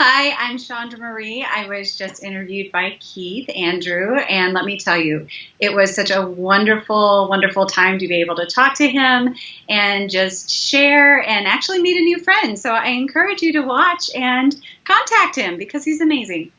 Hi, I'm Shondra Marie. I was just interviewed by Keith Andrew, and let me tell you, it was such a wonderful, wonderful time to be able to talk to him and just share and actually meet a new friend. So I encourage you to watch and contact him because he's amazing.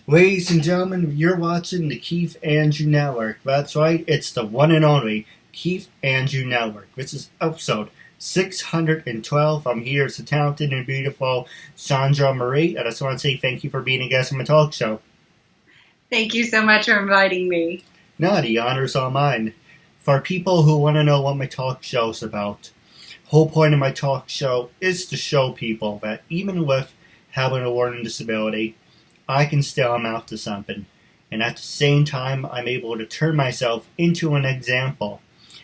Ladies and gentlemen, you're watching the Keith Andrew Network. That's right, it's the one and only Keith Andrew Network. This is episode 612. I'm here as the talented and beautiful Shondra Marie. I just want to say thank you for being a guest on my talk show. Thank you so much for inviting me. No, the honor's all mine. For people who want to know what my talk show's about, the whole point of my talk show is to show people that even with having a learning disability, I can still amount to something, and at the same time, I'm able to turn myself into an example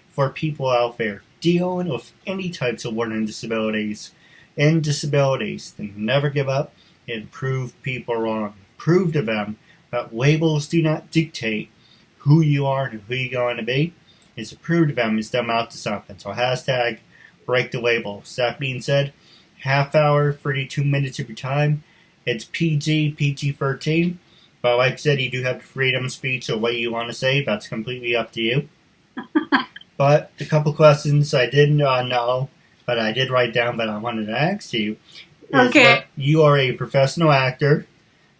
for people out there dealing with any types of learning disabilities and disabilities to never give up and prove people wrong. Prove to them that labels do not dictate who you are and who you're going to be. It's to prove to them is to amount to something. So hashtag break the labels. That being said, half hour, 32 minutes of your time. It's PG-13, but like I said, you do have the freedom of speech, so what you want to say, that's completely up to you. But a couple questions I didn't know, but I did write down that I wanted to ask you. Okay. You are a professional actor,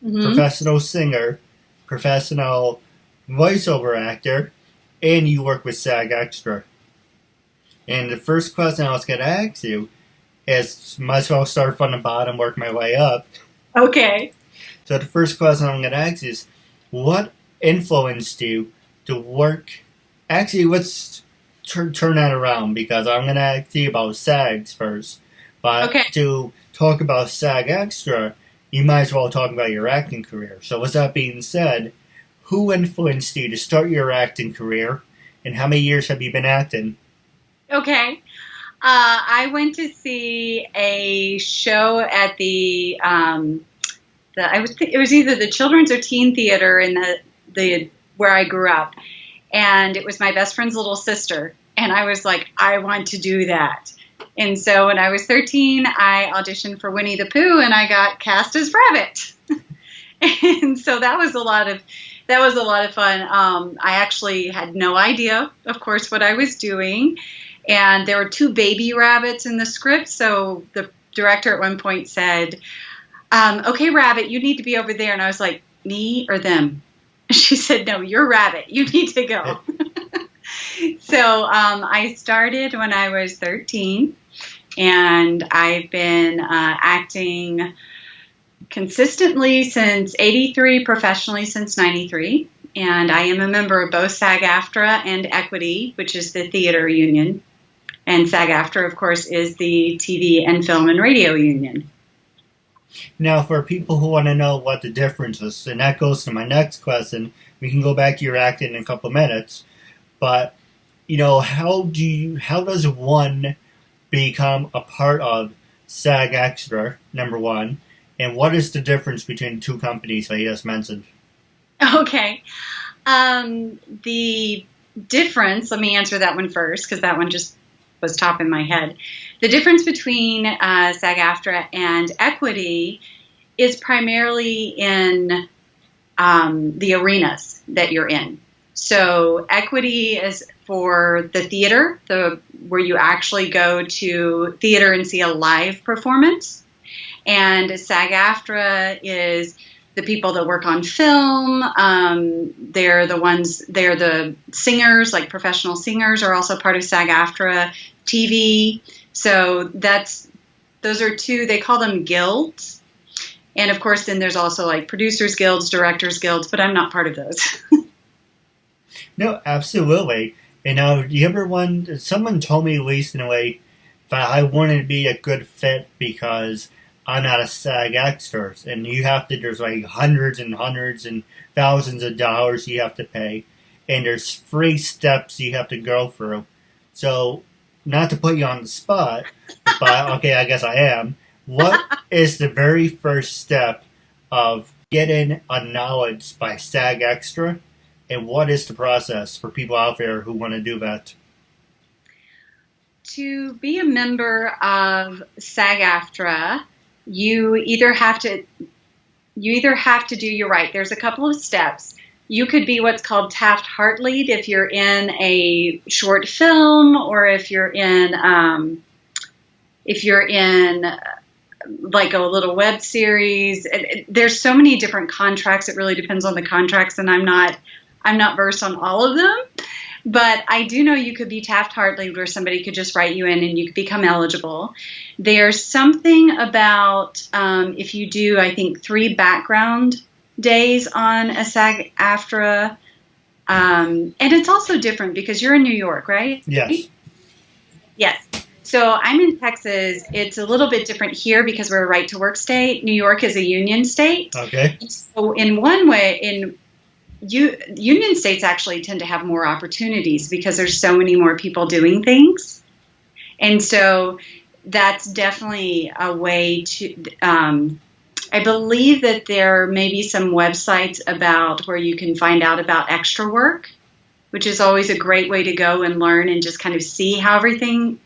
professional singer, professional voiceover actor, and you work with SAG-AFTRA. And the first question I was going to ask you is, might as well start from the bottom, work my way up. Okay. So the first question I'm going to ask is, what influenced you to work? Actually, let's turn that around because I'm going to ask you about SAGs first. But to talk about SAG-AFTRA, you might as well talk about your acting career. So with that being said, who influenced you to start your acting career, and how many years have you been acting? Okay. I went to see a show at it was either the Children's or Teen Theater in the where I grew up, and it was my best friend's little sister, and I was like, I want to do that. And so when I was 13, I auditioned for Winnie the Pooh, and I got cast as Rabbit. And so that was a lot of fun. I actually had no idea, of course, what I was doing. And there were two baby rabbits in the script, so the director at one point said, okay, Rabbit, you need to be over there. And I was like, me or them? She said, no, you're Rabbit. You need to go. So I started when I was 13, and I've been acting consistently since 83, professionally since 93. And I am a member of both SAG-AFTRA and Equity, which is the theater union. And SAG-AFTRA, of course, is the TV and film and radio union. Now, for people who want to know what the difference is, and that goes to my next question, we can go back to your acting in a couple of minutes, but, you know, how does one become a part of SAG-AFTRA, number one, and what is the difference between the two companies that you just mentioned? Okay. The difference, let me answer that one first, because that one just was top in my head. The difference between SAG-AFTRA and Equity is primarily in the arenas that you're in. So Equity is for the theater, where you actually go to theater and see a live performance. And SAG-AFTRA is the people that work on film. They're the singers, like professional singers are also part of SAG-AFTRA TV. So those are two, they call them guilds. And of course, then there's also like producers guilds, directors guilds, but I'm not part of those. No, absolutely. And now, do you ever someone told me at least in a way that I wanted to be a good fit because I'm not a SAG-AFTRA, and there's like hundreds and hundreds and thousands of dollars you have to pay, and there's 3 steps you have to go through. So, not to put you on the spot, but okay, I guess I am. What is the very first step of getting acknowledged by SAG-AFTRA, and what is the process for people out there who want to do that? To be a member of SAG-AFTRA, you either have to do, you're right, there's a couple of steps. You could be what's called Taft-Hartley'd if you're in a short film, or if you're in like a little web series. There's so many different contracts. It really depends on the contracts, and I'm not versed on all of them. But I do know you could be Taft-Hartley, where somebody could just write you in and you could become eligible. There's something about if you do, I think, 3 background days on a SAG-AFTRA. And it's also different because you're in New York, right? Yes. Yes. So I'm in Texas. It's a little bit different here because we're a right-to-work state. New York is a union state. Okay. So in one way, union states actually tend to have more opportunities because there's so many more people doing things. And so that's definitely a way to, I believe that there may be some websites about where you can find out about extra work, which is always a great way to go and learn and just kind of see how everything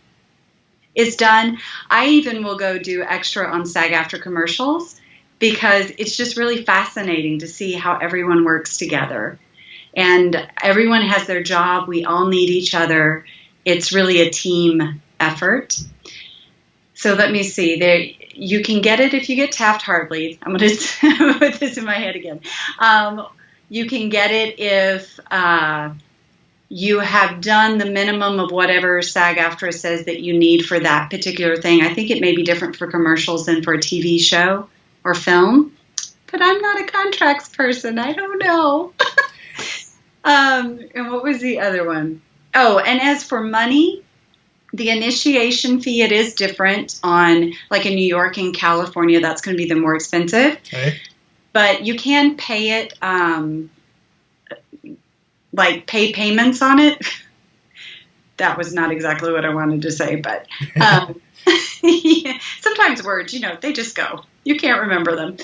is done. I even will go do extra on SAG-AFTRA commercials, because it's just really fascinating to see how everyone works together. And everyone has their job. We all need each other. It's really a team effort. So let me see. There, you can get it if you get Taft-Hartley. I'm going to put this in my head again. You can get it if you have done the minimum of whatever SAG-AFTRA says that you need for that particular thing. I think it may be different for commercials than for a TV show or film, but I'm not a contracts person. I don't know. And what was the other one? Oh, and as for money, the initiation fee, it is different on, like in New York and California, that's going to be the more expensive. Okay. But you can pay it, like pay payments on it. That was not exactly what I wanted to say, but yeah, sometimes words, they just go. You can't remember them.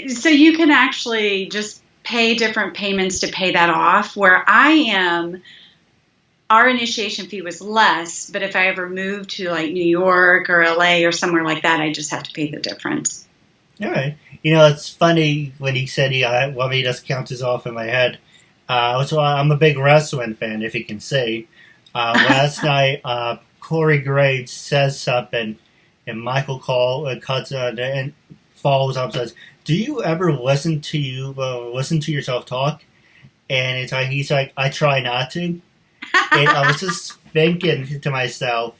So you can actually just pay different payments to pay that off. Where I am, our initiation fee was less, but if I ever moved to like New York or LA or somewhere like that, I just have to pay the difference. All right. It's funny when he said let me just count this off in my head. So I'm a big wrestling fan, if you can see. Last night, Corey Graves says something, and Michael Cole cuts and follows up and says, "Do you ever listen to yourself talk?" And it's like he's like, "I try not to." And I was just thinking to myself,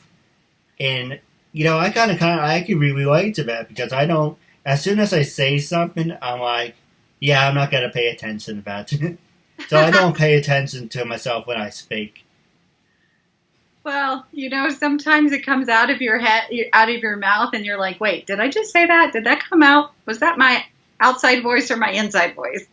and I I can really relate to that, because I don't. As soon as I say something, I'm like, "Yeah, I'm not gonna pay attention to that." So I don't pay attention to myself when I speak. Well, sometimes it comes out of your head, out of your mouth, and you're like, wait, did I just say that? Did that come out? Was that my outside voice or my inside voice?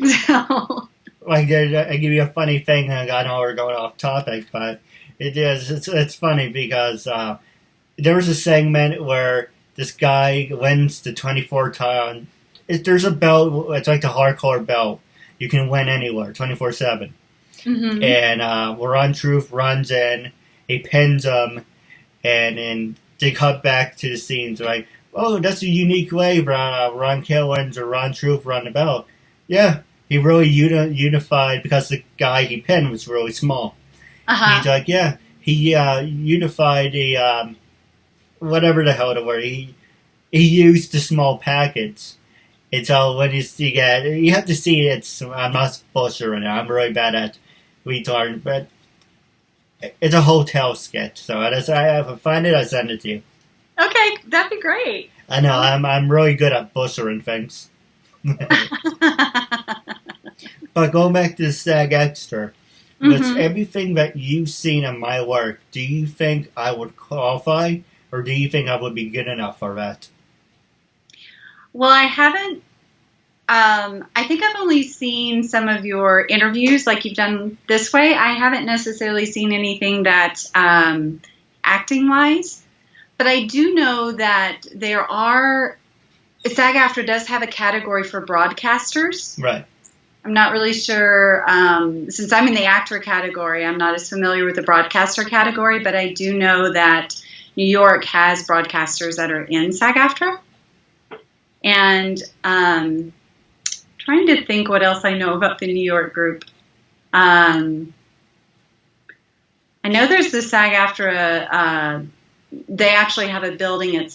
So, I give you a funny thing. I know we're going off topic, but it's funny because there was a segment where this guy wins the 24-time. There's a belt. It's like the hardcore belt. You can win anywhere, 24/7. Mm-hmm. And Ron Truth runs in. He pins him, and then they cut back to the scenes like, "Oh, that's a unique way Ron Killens or Ron Truth run the belt." Yeah, he really unified, because the guy he pinned was really small. Uh-huh. He's like, yeah, he unified the whatever the hell the word. He used the small packets. And so when you have to see it. I'm not bullshitting it. I'm really bad at retarding, but it's a hotel sketch. So if I find it, I'll send it to you. Okay, that'd be great. I know, I'm really good at bullshitting things. But going back to the SAG-AFTRA, with everything that you've seen in my work, do you think I would qualify, or do you think I would be good enough for that? Well, I haven't. I think I've only seen some of your interviews, like you've done this way. I haven't necessarily seen anything that acting-wise, but I do know that SAG-AFTRA does have a category for broadcasters. Right. I'm not really sure, since I'm in the actor category, I'm not as familiar with the broadcaster category, but I do know that New York has broadcasters that are in SAG-AFTRA. And trying to think what else I know about the New York group. I know there's the SAG-AFTRA, they actually have a building at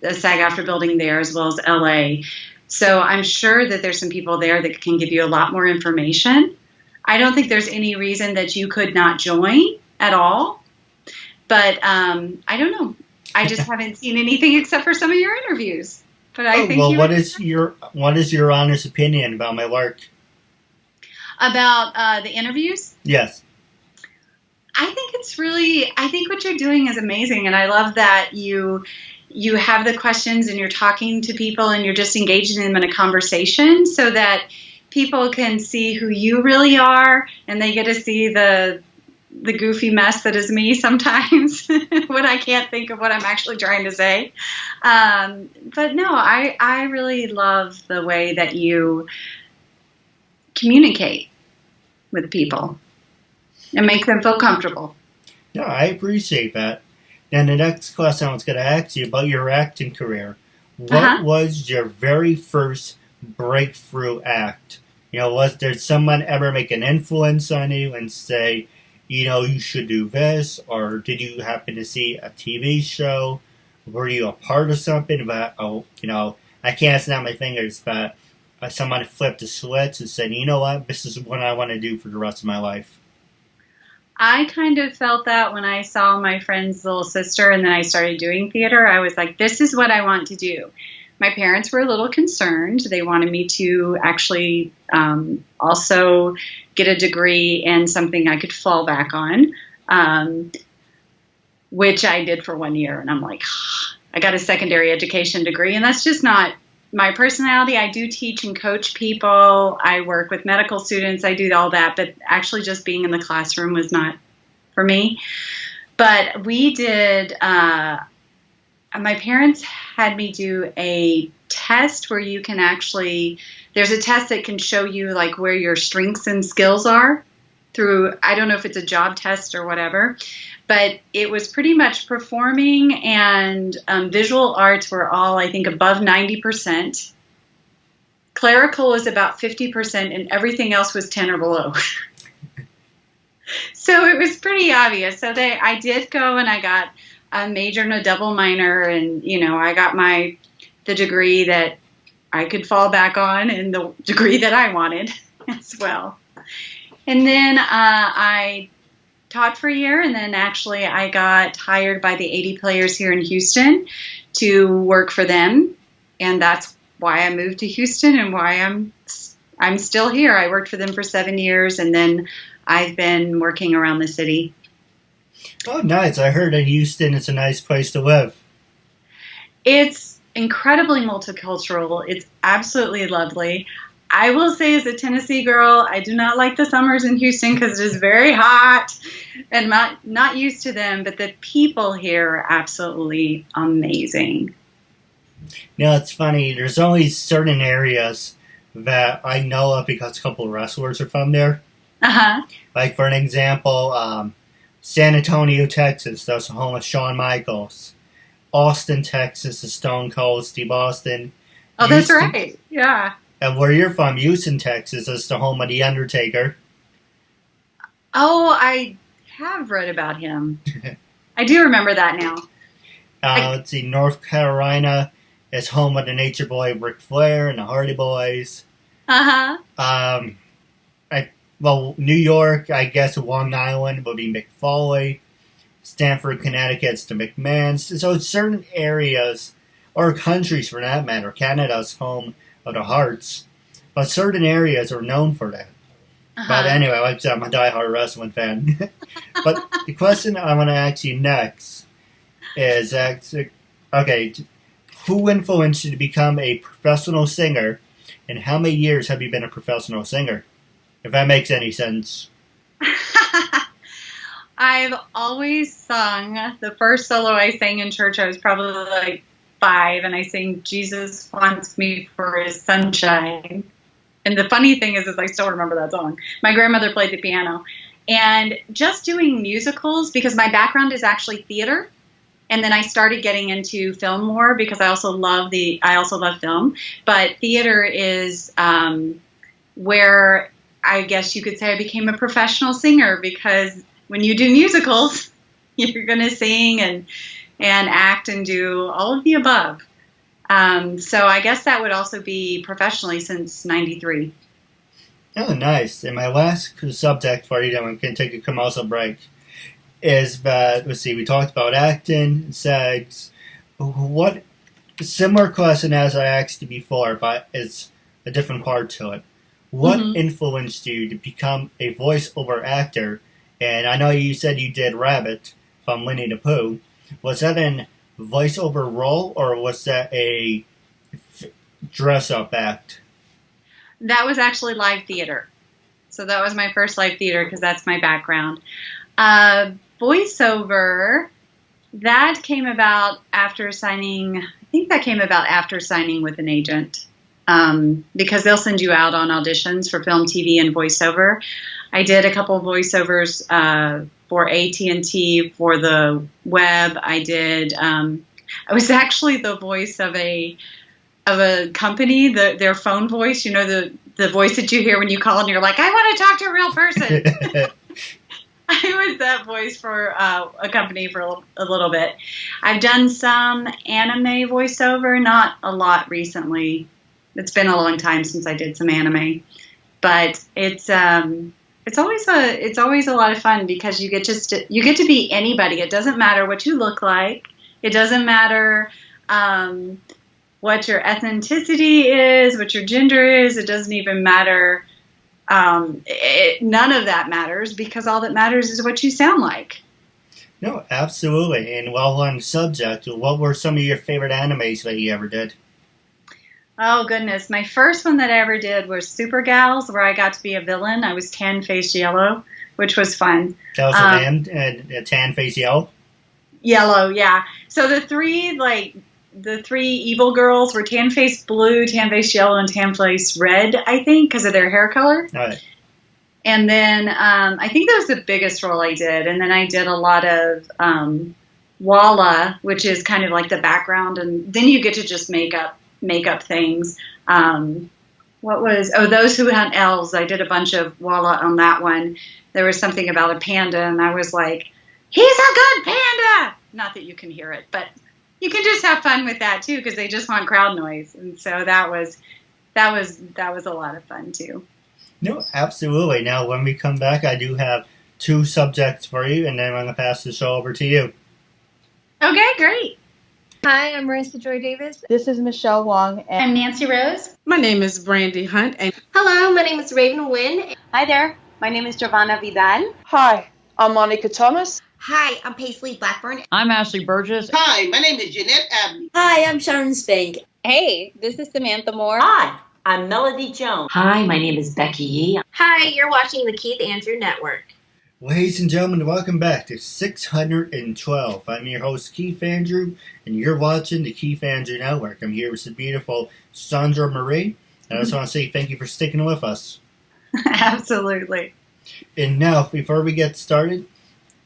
the SAG-AFTRA building there as well as LA. So I'm sure that there's some people there that can give you a lot more information. I don't think there's any reason that you could not join at all. But I don't know. I just haven't seen anything except for some of your interviews. But I think what is your honest opinion about my work? About the interviews? Yes. I think what you're doing is amazing, and I love that you have the questions and you're talking to people and you're just engaging them in a conversation so that people can see who you really are and they get to see the goofy mess that is me sometimes when I can't think of what I'm actually trying to say. But no, I really love the way that you communicate with people and make them feel comfortable. No, I appreciate that. And the next question I was going to ask you about your acting career. What was your very first breakthrough act? Was there someone ever make an influence on you and say, you should do this? Or did you happen to see a TV show? Were you a part of something that, I can't snap my fingers, but someone flipped a switch and said, you know what, this is what I want to do for the rest of my life? I kind of felt that when I saw my friend's little sister and then I started doing theater. I was like, this is what I want to do. My parents were a little concerned. They wanted me to actually also get a degree in something I could fall back on, which I did for 1 year. And I'm like, I got a secondary education degree, and that's just not my personality. I do teach and coach people. I work with medical students. I do all that, but actually just being in the classroom was not for me. But we did, my parents had me do a test where you can actually, there's a test that can show you like where your strengths and skills are through, I don't know if it's a job test or whatever, but it was pretty much performing and visual arts were all, I think, above 90%. Clerical was about 50%, and everything else was 10 or below. So it was pretty obvious. So I did go and I got a major and a double minor, and, I got the degree that I could fall back on and the degree that I wanted as well. And then I taught for a year, and then actually I got hired by the 80 Players here in Houston to work for them, and that's why I moved to Houston and why I'm still here. I worked for them for 7 years, and then I've been working around the city. Oh, nice. I heard in Houston it's a nice place to live. It's incredibly multicultural. It's absolutely lovely. I will say, as a Tennessee girl, I do not like the summers in Houston because it is very hot and not used to them, but the people here are absolutely amazing. It's funny. There's only certain areas that I know of because a couple of wrestlers are from there. Like, for an example, San Antonio, Texas, that's the home of Shawn Michaels. Austin, Texas is Stone Cold Steve Austin. Oh, that's right. Yeah. And where you're from, Houston, Texas, is the home of The Undertaker. Oh, I have read about him. I do remember that now. Let's see, North Carolina is home of the Nature Boy Ric Flair and the Hardy Boys. New York, I guess Long Island would be Mick Foley. Stamford, Connecticut's the McMahons. So certain areas, or countries for that matter, Canada's home of the Hearts, but certain areas are known for that. But anyway, like I said, I'm a diehard wrestling fan. But the question I want to ask you next is okay. Who influenced you to become a professional singer, and how many years have you been a professional singer? If that makes any sense. I've always sung. The first solo I sang in church, I was probably like 5, and I sang "Jesus Wants Me for His Sunshine." And the funny thing is I still remember that song. My grandmother played the piano. And just doing musicals, because my background is actually theater, and then I started getting into film more because I also love film. But theater is where I guess you could say I became a professional singer, because when you do musicals, you're going to sing and act and do all of the above. So I guess that would also be professionally since '93. Oh, nice. And my last subject for you, then we can take a commercial break, is that, let's see, we talked about acting, SAGs. What, similar question as I asked you before, but it's a different part to it. What influenced you to become a voiceover actor? And I know you said you did Rabbit from Winnie the Pooh. Was that an voiceover role, or was that a dress-up act? That was actually live theater. So that was my first live theater, because that's my background. Voiceover, that came about after signing, I think that came about after signing with an agent, because they'll send you out on auditions for film, TV, and voiceover. I did a couple of voiceovers for AT&T for the web. I was actually the voice of a company, their phone voice, the voice that you hear when you call and you're like, I want to talk to a real person. I was that voice for a company for a little bit. I've done some anime voiceover, not a lot recently. It's been a long time since I did some anime, but it's always a lot of fun, because you get to be anybody. It doesn't matter what you look like. It doesn't matter what your ethnicity is, what your gender is. It doesn't even matter. None of that matters, because all that matters is what you sound like. No, absolutely. And while we're on the subject, what were some of your favorite animes that you ever did? Oh, goodness. My first one that I ever did was Super Gals, where I got to be a villain. I was tan-faced yellow, which was fun. That was a name, tan-faced yellow? Yellow, yeah. So the three evil girls were tan-faced blue, tan-faced yellow, and tan-faced red, I think, because of their hair color. All right. And then I think that was the biggest role I did. And then I did a lot of Walla, which is kind of like the background. And then you get to just make up things. Those Who Hunt Elves. I did a bunch of Walla on that one. There was something about a panda, and I was like, he's a good panda! Not that you can hear it, but you can just have fun with that too, because they just want crowd noise. And so that was a lot of fun too. No, absolutely. Now, when we come back, I do have 2 subjects for you, and then I'm going to pass the show over to you. Okay, great. Hi, I'm Marissa Joy Davis. This is Michelle Wong. And I'm Nancy Rose. My name is Brandy Hunt. And hello, my name is Raven Wynn. Hi there. My name is Giovanna Vidal. Hi, I'm Monica Thomas. Hi, I'm Paisley Blackburn. I'm Ashley Burgess. Hi, my name is Jeanette Abney. Hi, I'm Sharon Spank. Hey, this is Samantha Moore. Hi, I'm Melody Jones. Hi, my name is Becky Yee. Hi, you're watching the Keith Andrew Network. Ladies and gentlemen, welcome back to 612. I'm your host, Keith Andrew, and you're watching the Keith Andrew Network. I'm here with the beautiful Shondra Marie, and I just want to say thank you for sticking with us. Absolutely. And now, before we get started,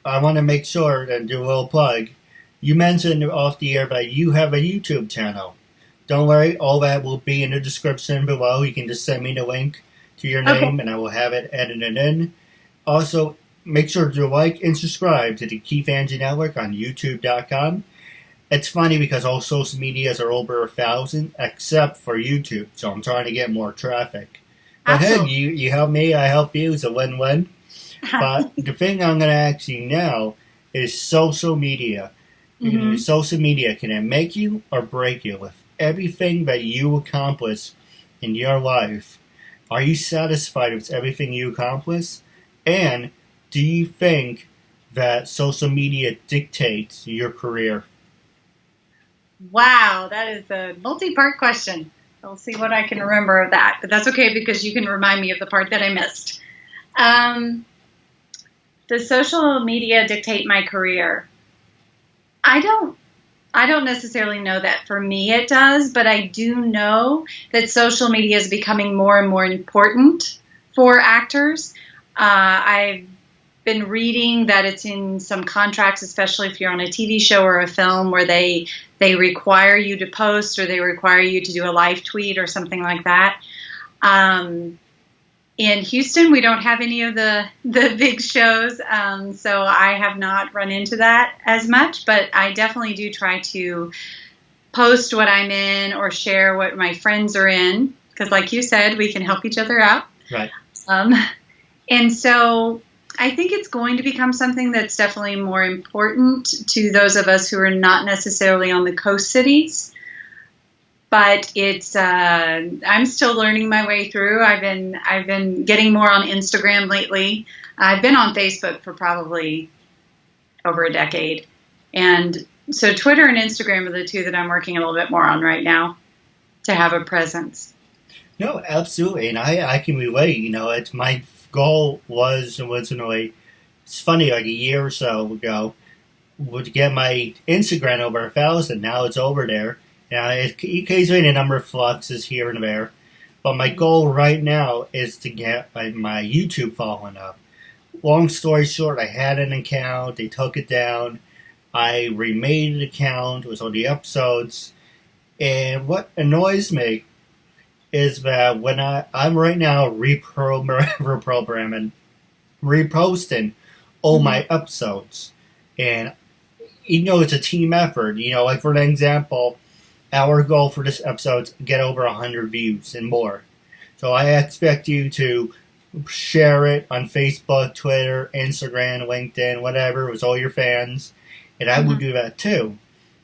I want to make sure and do a little plug. You mentioned off the air that you have a YouTube channel. Don't worry, all that will be in the description below. You can just send me the link to your name, and I will have it edited in. Also, make sure to like and subscribe to the Keith Andrew Network on YouTube.com. It's funny because all social medias are over 1,000 except for YouTube, so I'm trying to get more traffic. But hey, you help me, I help you. It's a win-win. But the thing I'm going to ask you now is social media. Mm-hmm. Social media, can it make you or break you? With everything that you accomplish in your life, are you satisfied with everything you accomplish? And do you think that social media dictates your career? Wow, that is a multi-part question. I'll see what I can remember of that, but that's okay because you can remind me of the part that I missed. Does social media dictate my career? I don't necessarily know that for me it does, but I do know that social media is becoming more and more important for actors. I've been reading that it's in some contracts, especially if you're on a TV show or a film, where they require you to post or they require you to do a live tweet or something like that. In Houston, we don't have any of the big shows, so I have not run into that as much, but I definitely do try to post what I'm in or share what my friends are in, because like you said, we can help each other out. Right. And so I think it's going to become something that's definitely more important to those of us who are not necessarily on the coast cities. But it's I'm still learning my way through. I've been getting more on Instagram lately. I've been on Facebook for probably over a decade. And so Twitter and Instagram are the two that I'm working a little bit more on right now to have a presence. No, absolutely. And I can relate. It's my goal was originally, it's funny, like a year or so ago, would get my Instagram over 1,000. Now it's over there. Now, occasionally a number of fluxes here and there, but my goal right now is to get my YouTube following up. Long story short, I had an account, they took it down, I remade an account, it was on the episodes, and what annoys me is that when I'm right now reprogramming, reposting all my episodes, and even though it's a team effort, like for an example, our goal for this episode is to get over 100 views and more. So I expect you to share it on Facebook, Twitter, Instagram, LinkedIn, whatever, with all your fans. And I will do that too.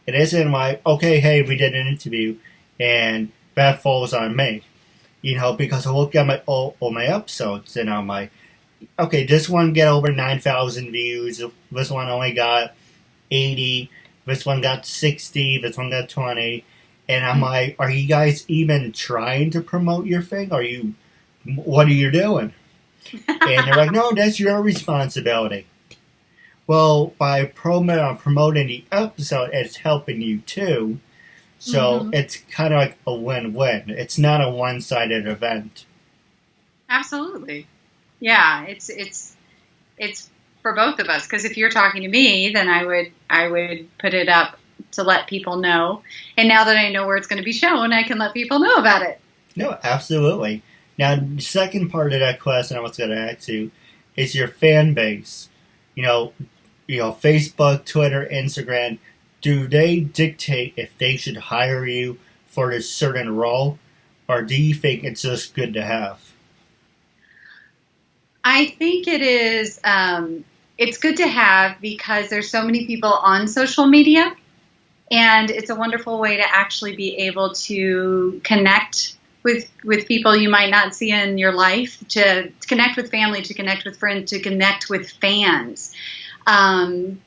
It isn't like, okay, hey, we did an interview and that falls on me. Because I look at all my episodes and I'm like, okay, this one get over 9,000 views. This one only got 80. This one got 60. This one got 20. And I'm like, are you guys even trying to promote your thing? What are you doing? And they're like, no, that's your responsibility. Well, by promoting the episode, it's helping you too. So it's kind of like a win-win. It's not a one-sided event. Absolutely. Yeah, it's for both of us. Because if you're talking to me, then I would put it up to let people know. And now that I know where it's going to be shown, I can let people know about it. No, absolutely. Now, the second part of that question I was going to ask you is your fan base. Facebook, Twitter, Instagram, do they dictate if they should hire you for a certain role? Or do you think it's just good to have? I think it is, it's good to have because there's so many people on social media. And it's a wonderful way to actually be able to connect with people you might not see in your life, to connect with family, to connect with friends, to connect with fans. That's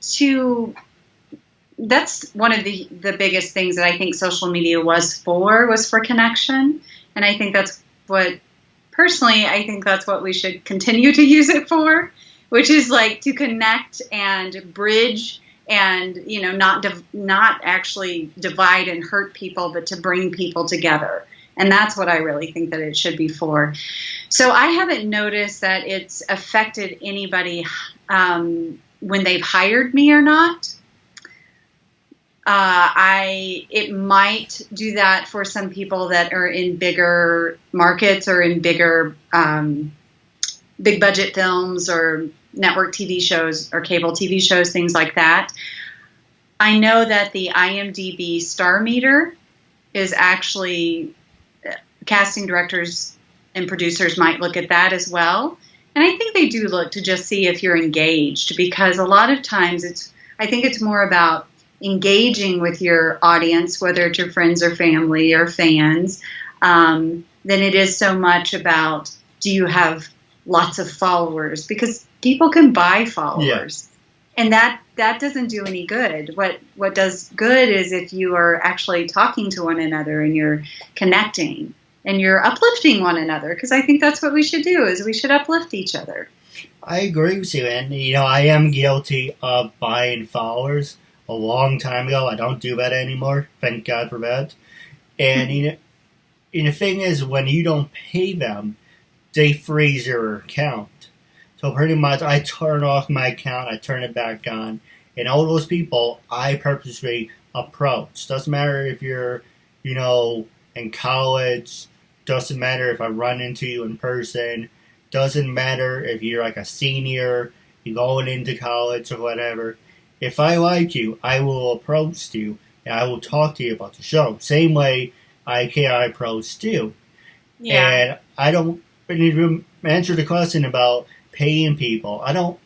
one of the biggest things that I think social media was for connection. And I think that's what we should continue to use it for, which is like to connect and bridge and, not actually divide and hurt people, but to bring people together. And that's what I really think that it should be for. So I haven't noticed that it's affected anybody when they've hired me or not. It might do that for some people that are in bigger markets or in bigger big budget films or network TV shows or cable TV shows, things like that. I know that the IMDb star meter is actually, casting directors and producers might look at that as well. And I think they do look to just see if you're engaged, because a lot of times I think it's more about engaging with your audience, whether it's your friends or family or fans, than it is so much about, do you have lots of followers? Because people can buy followers. Yeah. And that doesn't do any good. What does good is if you are actually talking to one another and you're connecting and you're uplifting one another, because I think that's what we should do, is we should uplift each other. I agree with you, and I am guilty of buying followers a long time ago. I don't do that anymore, thank God for that. And the thing is, when you don't pay them, they freeze your account. So pretty much, I turn off my account, I turn it back on, and all those people I purposely approach. Doesn't matter if you're, in college. Doesn't matter if I run into you in person. Doesn't matter if you're like a senior, you're going into college or whatever. If I like you, I will approach you and I will talk to you about the show. Same way I approached you. Yeah. And I don't answer the question about paying people. I don't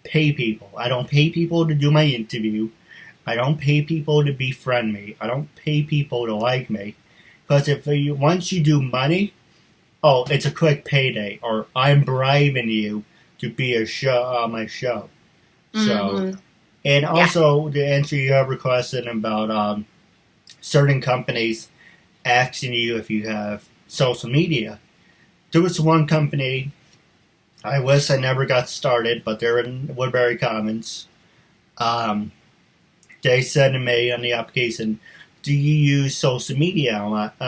pay people. I don't pay people to do my interview. I don't pay people to befriend me. I don't pay people to like me. Because once you do money, it's a quick payday, or I'm bribing you to be on my show. So, and also to answer your question about certain companies asking you if you have social media. There was one company, I wish I never got started, but they're in Woodbury Commons. They said to me on the application, "Do you use social media?" I'm like,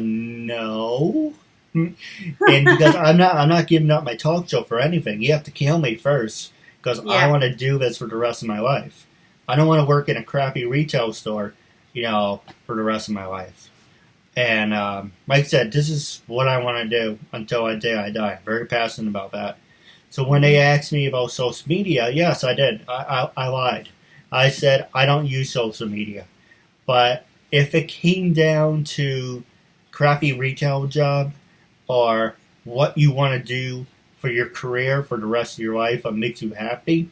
no. And because I'm not giving up my talk show for anything. You have to kill me first, because I want to do this for the rest of my life. I don't want to work in a crappy retail store, for the rest of my life. And like I said, this is what I want to do until the day I die. I'm very passionate about that. So when they asked me about social media, yes, I did. I lied. I said I don't use social media. But if it came down to crappy retail job, or what you want to do for your career for the rest of your life, what makes you happy,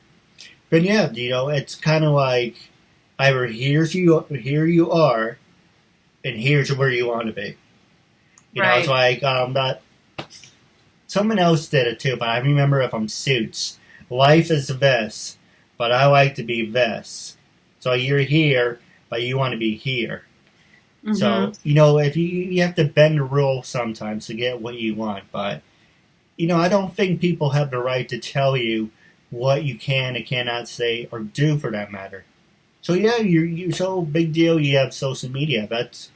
then it's kind of like either here you are, and here's where you want to be. It's like that. Someone else did it too, but I remember if I'm Suits. Life is this, but I like to be this. So you're here, but you want to be here. Mm-hmm. So, if you have to bend the rules sometimes to get what you want. But, I don't think people have the right to tell you what you can and cannot say or do for that matter. So, you so big deal you have social media. That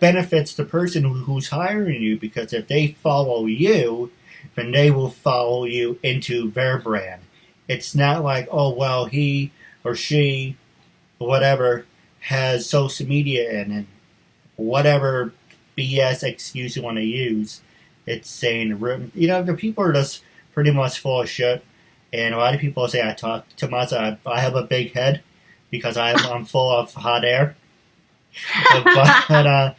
benefits the person who's hiring you, because if they follow you, then they will follow you into their brand. It's not like, he or she, whatever, has social media in it, whatever BS excuse you want to use. It's saying, the people are just pretty much full of shit. And a lot of people say I talk too much. I have a big head because I'm full of hot air. But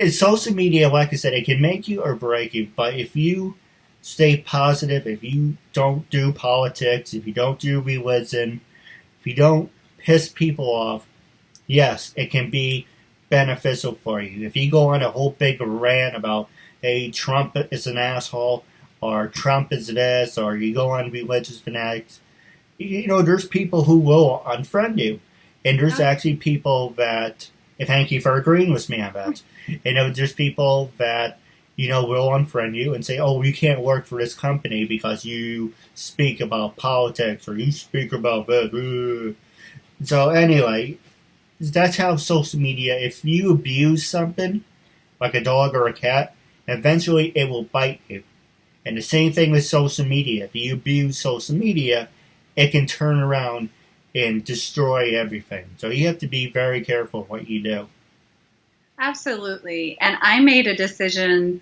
in social media, like I said, it can make you or break you. But if you stay positive, if you don't do politics, if you don't do religion, if you don't piss people off, yes, it can be beneficial for you. If you go on a whole big rant about, hey, Trump is an asshole, or Trump is this, or you go on religious fanatics, there's people who will unfriend you. And there's actually people that, and thank you for agreeing with me on that, there's people that, will unfriend you and say, you can't work for this company because you speak about politics, or you speak about this. So anyway, that's how social media, if you abuse something, like a dog or a cat, eventually it will bite you. And the same thing with social media. If you abuse social media, it can turn around and destroy everything. So you have to be very careful what you do. Absolutely. And I made a decision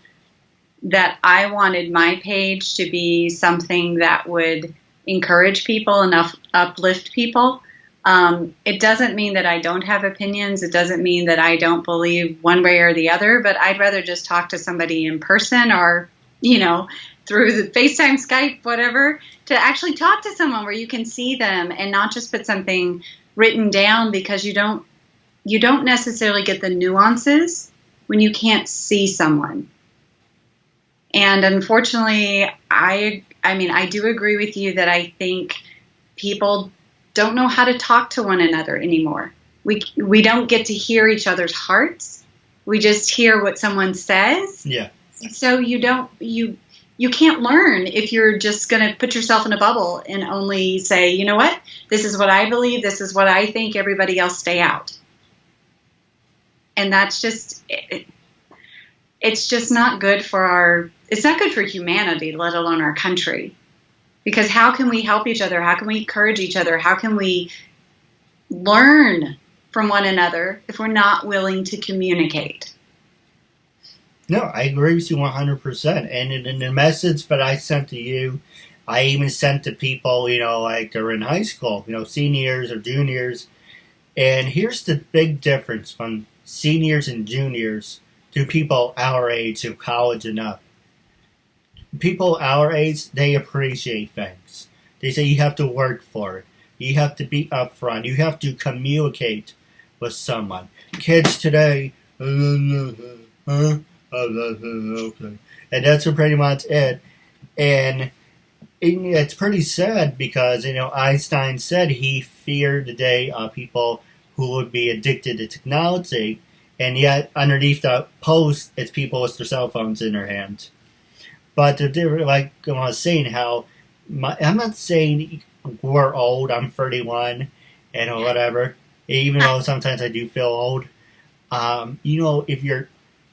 that I wanted my page to be something that would encourage people and uplift people. It doesn't mean that I don't have opinions. It doesn't mean that I don't believe one way or the other, but I'd rather just talk to somebody in person, or, through the FaceTime, Skype, whatever, to actually talk to someone where you can see them and not just put something written down, because you don't necessarily get the nuances when you can't see someone. And unfortunately, I do agree with you that I think people don't know how to talk to one another anymore. We don't get to hear each other's hearts. We just hear what someone says. Yeah. So you can't learn if you're just going to put yourself in a bubble and only say, you know what, this is what I believe, this is what I think, everybody else stay out. And that's just, it's just not good for it's not good for humanity, let alone our country. Because how can we help each other? How can we encourage each other? How can we learn from one another if we're not willing to communicate? No, I agree with you 100%. And in the message that I sent to you, I even sent to people, like they're in high school, seniors or juniors. And here's the big difference from seniors and juniors to people our age, of college and up. People our age, they appreciate things. They say you have to work for it. You have to be upfront. You have to communicate with someone. Kids today, okay. And that's pretty much it. And it's pretty sad because, Einstein said he feared the day of people who would be addicted to technology, and yet underneath the post, it's people with their cell phones in their hands. But they're like I was saying, how I'm not saying we're old. I'm 31 and whatever. Even though sometimes I do feel old. If you're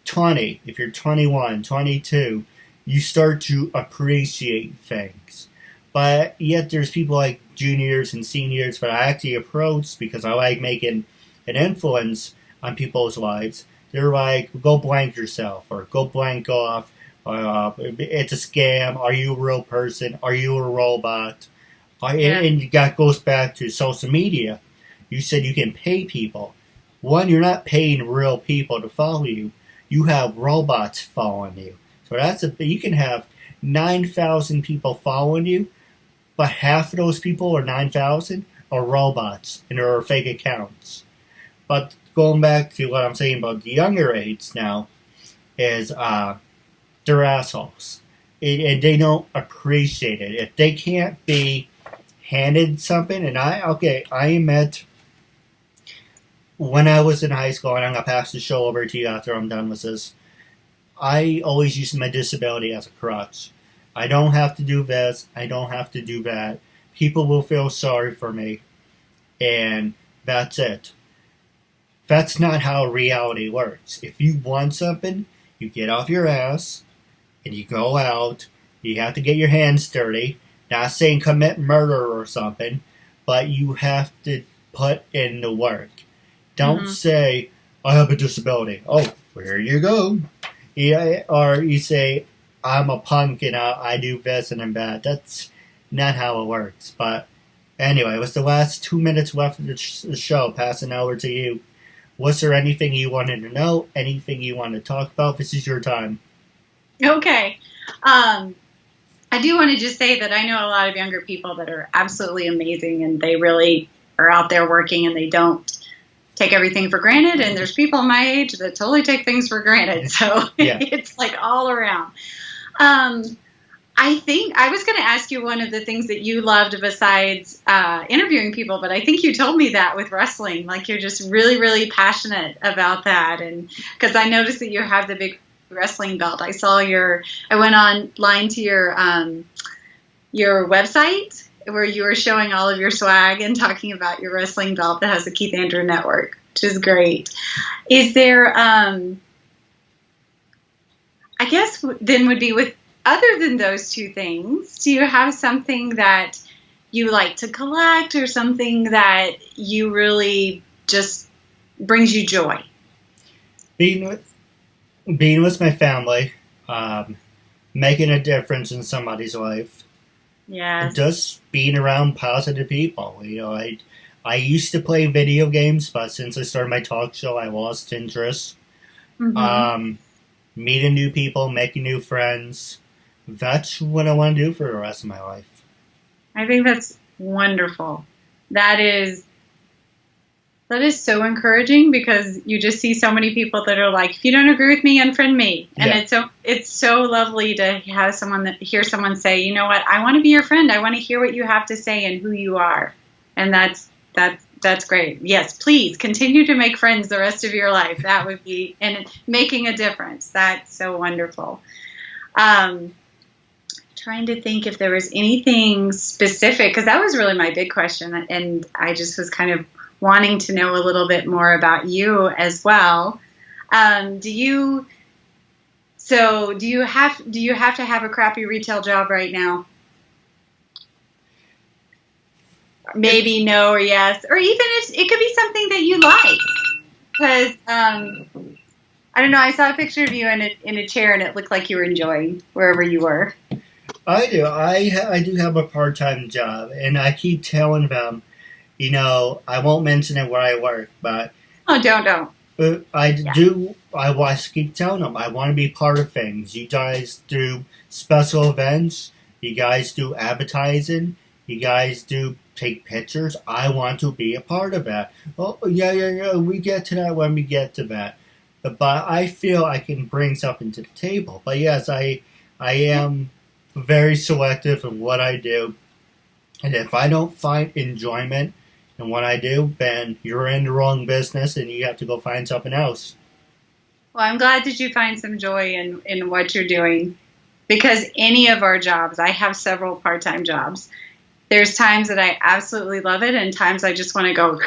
20, if you're 21, 22, you start to appreciate things. But yet there's people like juniors and seniors that I actually approach because I like making an influence on people's lives. They're like, go blank yourself or go blank off. It's a scam. Are you a real person? Are you a robot? And that goes back to social media. You said you can pay people. One, you're not paying real people to follow you. You have robots following you. So you can have 9,000 people following you, but half of those people, or 9,000, are robots and are fake accounts. But going back to what I'm saying about the younger age now, is they're assholes. And they don't appreciate it. If they can't be handed something, and I admit, when I was in high school, and I'm going to pass the show over to you after I'm done with this, I always used my disability as a crutch. I don't have to do this, I don't have to do that. People will feel sorry for me, and that's it. That's not how reality works. If you want something, you get off your ass, and you go out, you have to get your hands dirty. Not saying commit murder or something, but you have to put in the work. Don't say, I have a disability. Oh, well, here you go. Yeah, or you say, I'm a punk and I do this and I'm that. That's not how it works. But anyway, it was the last 2 minutes left of the show. Passing over to you. Was there anything you wanted to know? Anything you want to talk about? This is your time. Okay. I do want to just say that I know a lot of younger people that are absolutely amazing, and they really are out there working, and they don't take everything for granted. And there's people my age that totally take things for granted. So it's like all around. I think I was going to ask you one of the things that you loved besides interviewing people, but I think you told me that with wrestling, like you're just really, really passionate about that. And because I noticed that you have the big wrestling belt. I went online to your website where you were showing all of your swag and talking about your wrestling belt that has the Keith Andrew Network, which is great. Is there, I guess then would be with, other than those two things, do you have something that you like to collect or something that you really just brings you joy? Being with my family, making a difference in somebody's life. Yeah. Just being around positive people. I used to play video games, but since I started my talk show, I lost interest. Meeting new people, making new friends. That's what I want to do for the rest of my life. I think that's wonderful. That is That is so encouraging because you just see so many people that are like, if you don't agree with me, unfriend me. And it's so lovely to have hear someone say, you know what, I want to be your friend. I want to hear what you have to say and who you are. And that's great. Yes, please continue to make friends the rest of your life. That would be, and making a difference. That's so wonderful. Trying to think if there was anything specific, because that was really my big question. And I just was kind of wanting to know a little bit more about you as well. Do you have to have a crappy retail job right now? Maybe no or yes, or even it could be something that you like. Because I don't know, I saw a picture of you in a chair and it looked like you were enjoying wherever you were. I do. I do have a part-time job, and I keep telling them, you know, I won't mention it where I work, but... Oh, don't. I keep telling them, I want to be part of things. You guys do special events. You guys do advertising. You guys do take pictures. I want to be a part of that. Oh, yeah, we get to that when we get to that. But I feel I can bring something to the table. But yes, I am very selective in what I do. And if I don't find enjoyment in what I do, then you're in the wrong business and you have to go find something else. Well, I'm glad that you find some joy in what you're doing, because any of our jobs, I have several part-time jobs. There's times that I absolutely love it and times I just want to go,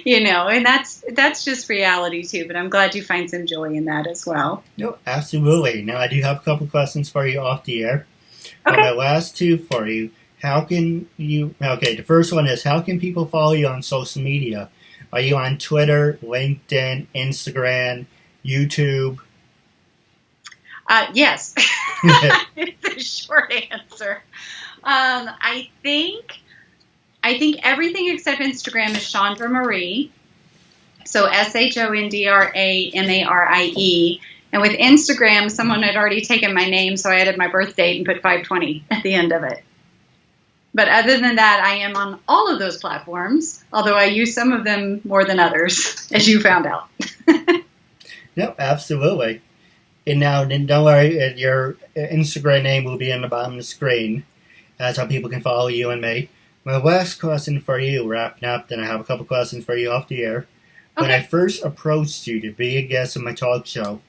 you know, and that's just reality too, but I'm glad you find some joy in that as well. No, absolutely. Now, I do have a couple questions for you off the air. Okay. My last two for you. The first one is, how can people follow you on social media? Are you on Twitter, LinkedIn, Instagram, YouTube? Yes. It's a short answer. I think everything except Instagram is Shondra Marie. So SHONDRAMARIE. And with Instagram, someone had already taken my name, so I added my birth date and put 5/20 at the end of it. But other than that, I am on all of those platforms, although I use some of them more than others, as you found out. Yep, absolutely. And now, don't worry, your Instagram name will be on the bottom of the screen. That's how people can follow you and me. My last question for you, wrapping up, then I have a couple questions for you off the air. Okay. When I first approached you to be a guest on my talk show,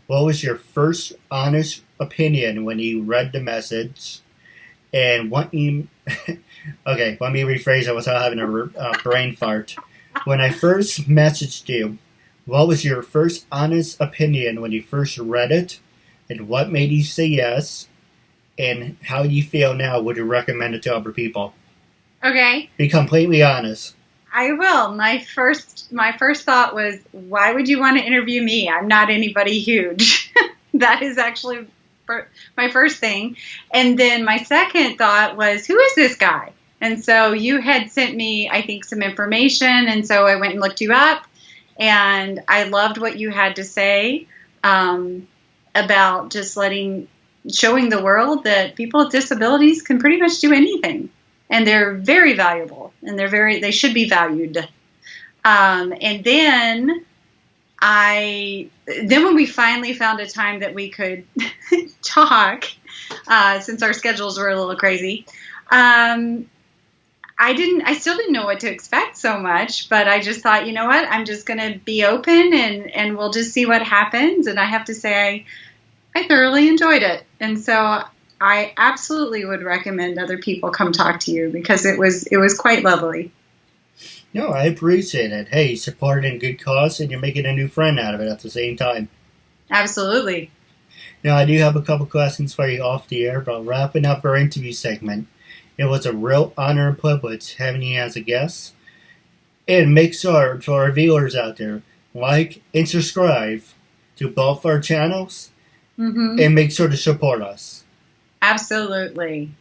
what was your first honest opinion when you read the message? And what you... Okay, let me rephrase it without having a brain fart. When I first messaged you, what was your first honest opinion when you first read it? And what made you say yes? And how you feel now? Would you recommend it to other people? Okay. Be completely honest. I will. My first thought was, why would you want to interview me? I'm not anybody huge. That is actually my first thing. And then my second thought was, who is this guy? And so you had sent me, I think, some information. And so I went and looked you up. And I loved what you had to say about just showing the world that people with disabilities can pretty much do anything. And they're very valuable, and they should be valued. And then when we finally found a time that we could talk, since our schedules were a little crazy, I still didn't know what to expect so much, but I just thought, you know what, I'm just going to be open and we'll just see what happens. And I have to say, I thoroughly enjoyed it. And so I absolutely would recommend other people come talk to you, because it was quite lovely. No, I appreciate it. Hey, you supported a good cause and you're making a new friend out of it at the same time. Absolutely. Now, I do have a couple questions for you off the air, but wrapping up our interview segment, it was a real honor and privilege having you as a guest. And make sure, to our viewers out there, like and subscribe to both our channels, and make sure to support us. Absolutely.